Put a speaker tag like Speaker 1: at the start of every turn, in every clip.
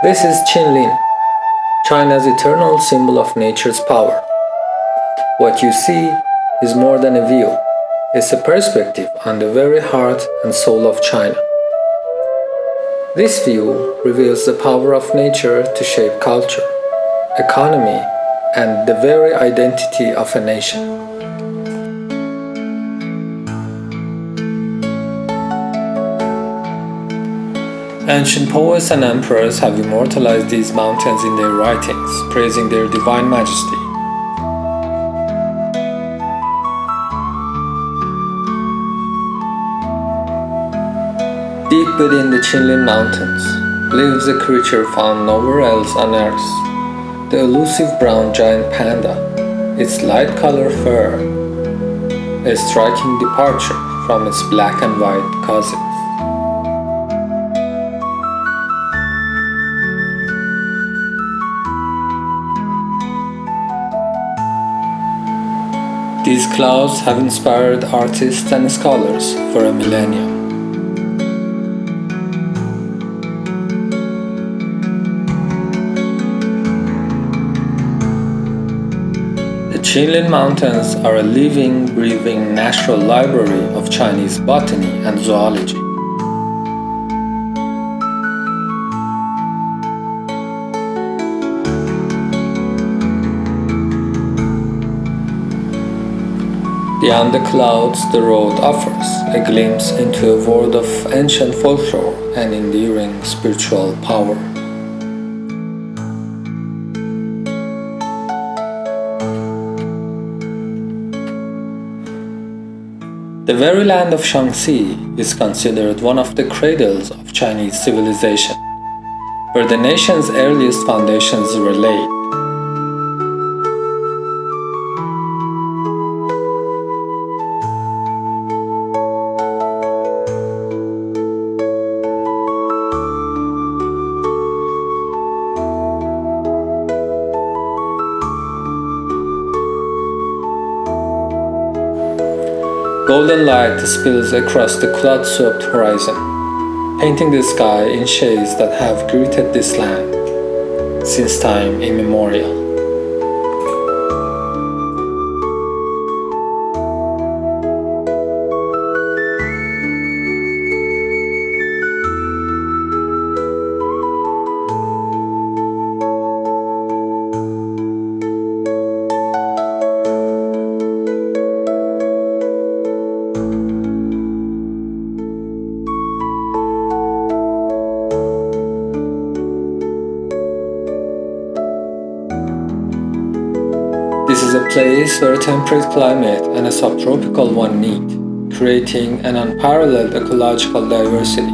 Speaker 1: This is Qinling, China's eternal symbol of nature's power. What you see is more than a view, it's a perspective on the very heart and soul of China. This view reveals the power of nature to shape culture, economy, and the very identity of a nation. Ancient poets and emperors have immortalized these mountains in their writings, praising their divine majesty. Deep within the Qinling Mountains lives a creature found nowhere else on Earth, the elusive brown giant panda, its light-colored fur, a striking departure from its black and white cousins. These clouds have inspired artists and scholars for a millennium. The Qinling Mountains are a living, breathing natural library of Chinese botany and zoology. Beyond the clouds, the road offers a glimpse into a world of ancient folklore and enduring spiritual power. The very land of Shaanxi is considered one of the cradles of Chinese civilization, where the nation's earliest foundations were laid. Golden light spills across the cloud-swept horizon, painting the sky in shades that have greeted this land since time immemorial. This is a place where a temperate climate and a subtropical one meet, creating an unparalleled ecological diversity.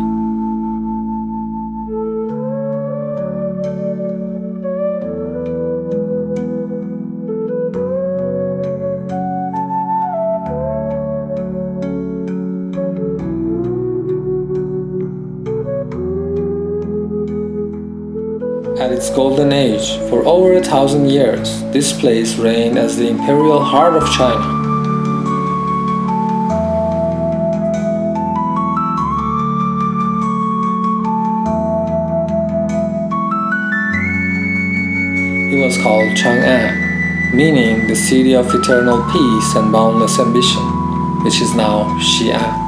Speaker 1: At its golden age, for over 1,000 years, this place reigned as the imperial heart of China. It was called Chang'an, meaning the city of eternal peace and boundless ambition, which is now Xi'an.